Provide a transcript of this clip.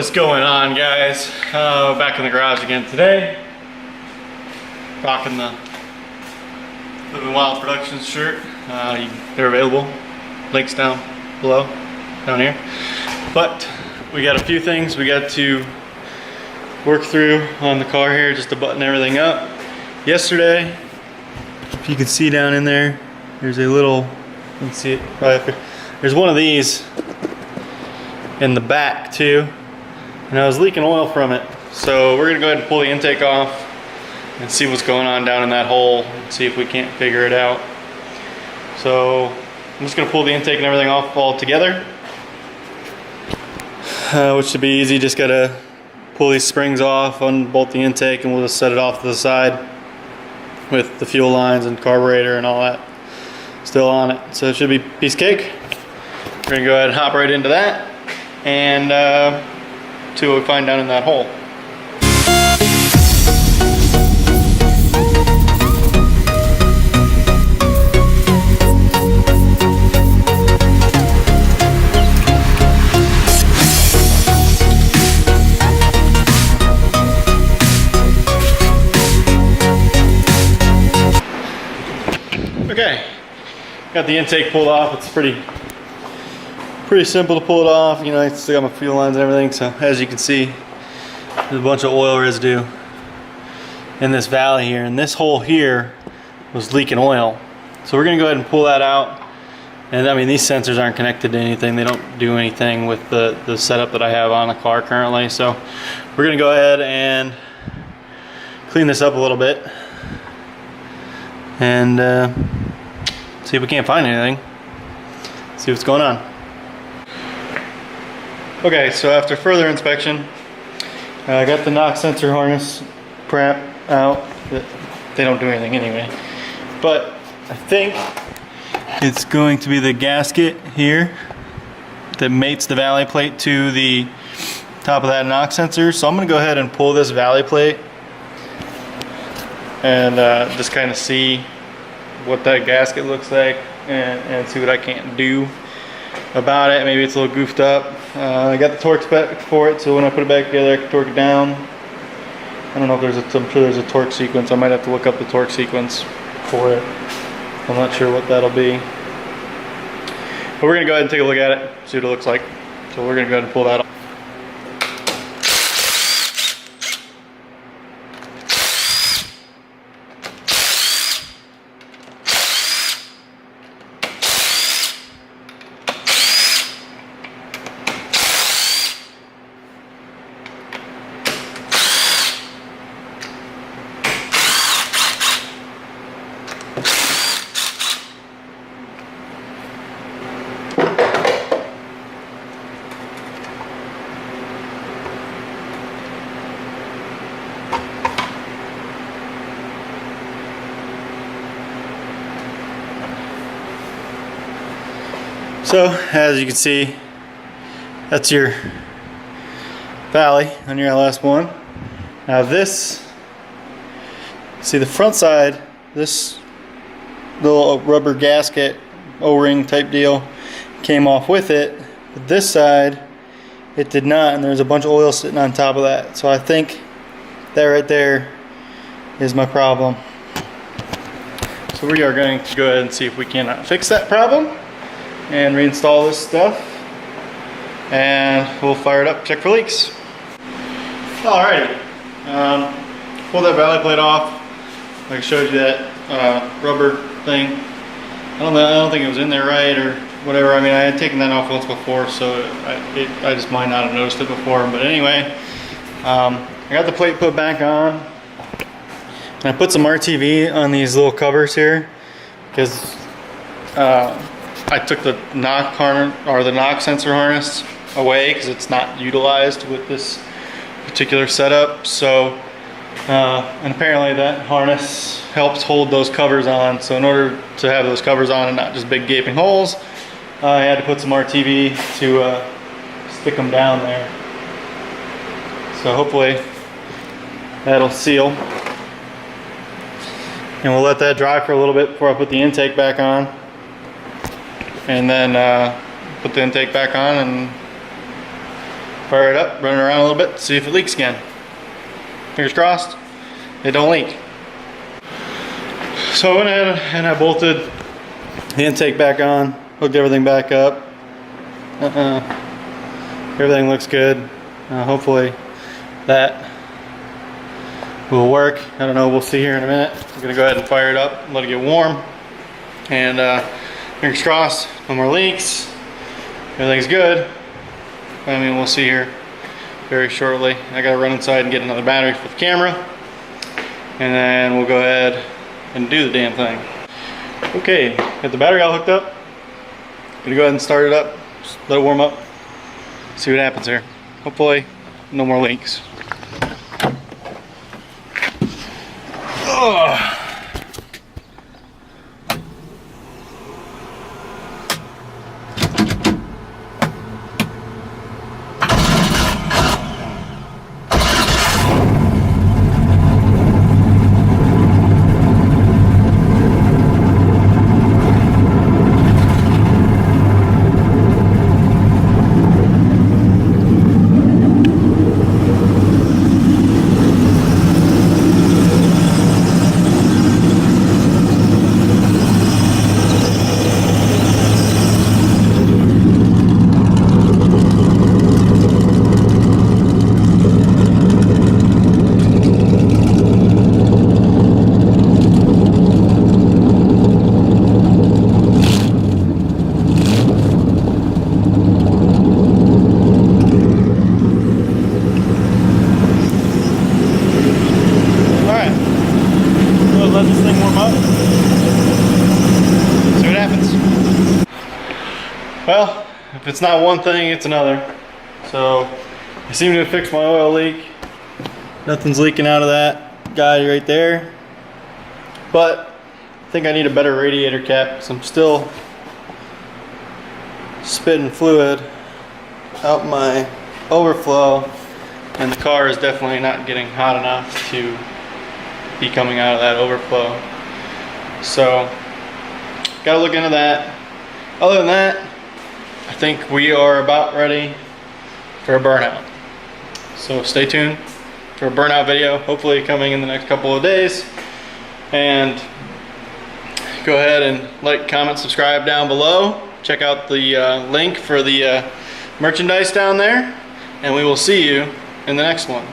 What is going on, guys? Back in the garage again today. Rocking the Living Wild Productions shirt. They're available. Links down below, down here. But we got a few things we got to work through on the car here just to button everything up. Yesterday, if you can see down in there, there's a little, you can see it right up here. There's one of these in the back too, and I was leaking oil from it. So we're gonna go ahead and pull the intake off and see what's going on down in that hole, and see if we can't figure it out. So I'm just gonna pull the intake and everything off all together, which should be easy. Just gotta pull these springs off, unbolt the intake, and we'll just set it off to the side with the fuel lines and carburetor and all that still on it. So it should be piece of cake. We're gonna go ahead and hop right into that and see what we find down in that hole. Okay, got the intake pulled off. It's pretty simple to pull it off. You know, I still got my fuel lines and everything. So as you can see, there's a bunch of oil residue in this valley here, and this hole here was leaking oil. So we're gonna go ahead and pull that out. And I mean, these sensors aren't connected to anything. They don't do anything with the setup that I have on the car currently. So we're gonna go ahead and clean this up a little bit and see if we can't find anything. See what's going on. Okay, so after further inspection, I got the knock sensor harness prep out. They don't do anything anyway. But I think it's going to be the gasket here that mates the valley plate to the top of that knock sensor. So I'm gonna go ahead and pull this valley plate and just kind of see what that gasket looks like and see what I can't do about it. Maybe it's a little goofed up. I got the torque spec for it, so when I put it back together I can torque it down. I don't know if I'm sure there's a torque sequence. I might have to look up the torque sequence for it. I'm not sure what that'll be. But we're gonna go ahead and take a look at it, see what it looks like. So we're gonna go ahead and pull that off. So as you can see, that's your valley on your ls1. Now this, see the front side, this little rubber gasket O-ring type deal came off with it, but this side it did not, and there's a bunch of oil sitting on top of that. So I think that right there is my problem. So we are going to go ahead and see if we can fix that problem and reinstall this stuff, and we'll fire it up, check for leaks. Alrighty, pull that valley plate off. Like I showed you that rubber thing. I don't think it was in there right or whatever. I mean, I had taken that off once before, so I just might not have noticed it before. But anyway, I got the plate put back on, and I put some RTV on these little covers here because I took the knock sensor harness away because it's not utilized with this particular setup. So, and apparently that harness helps hold those covers on. So in order to have those covers on and not just big gaping holes, I had to put some RTV to stick them down there. So hopefully that'll seal. And we'll let that dry for a little bit before I put the intake back on. And then put the intake back on and fire it up, run it around a little bit, see if it leaks again. Fingers crossed, it don't leak. So I went ahead and I bolted the intake back on, hooked everything back up. Everything looks good. Hopefully that will work. I don't know, we'll see here in a minute. I'm gonna go ahead and fire it up and let it get warm. And fingers crossed, no more leaks. Everything's good. I mean, we'll see here very shortly. I gotta run inside and get another battery for the camera. And then we'll go ahead and do the damn thing. Okay, got the battery all hooked up. Gonna go ahead and start it up, just let it warm up, see what happens here. Hopefully, no more leaks. Ugh. Let this thing warm up. See what happens. Well, if it's not one thing, it's another. So I seem to have fixed my oil leak. Nothing's leaking out of that guy right there. But I think I need a better radiator cap because I'm still spitting fluid out my overflow, and the car is definitely not getting hot enough to be coming out of that overflow. So gotta look into that. Other than that, I think we are about ready for a burnout. So stay tuned for a burnout video, hopefully coming in the next couple of days. And go ahead and like, comment, subscribe down below. Check out the link for the merchandise down there, and we will see you in the next one.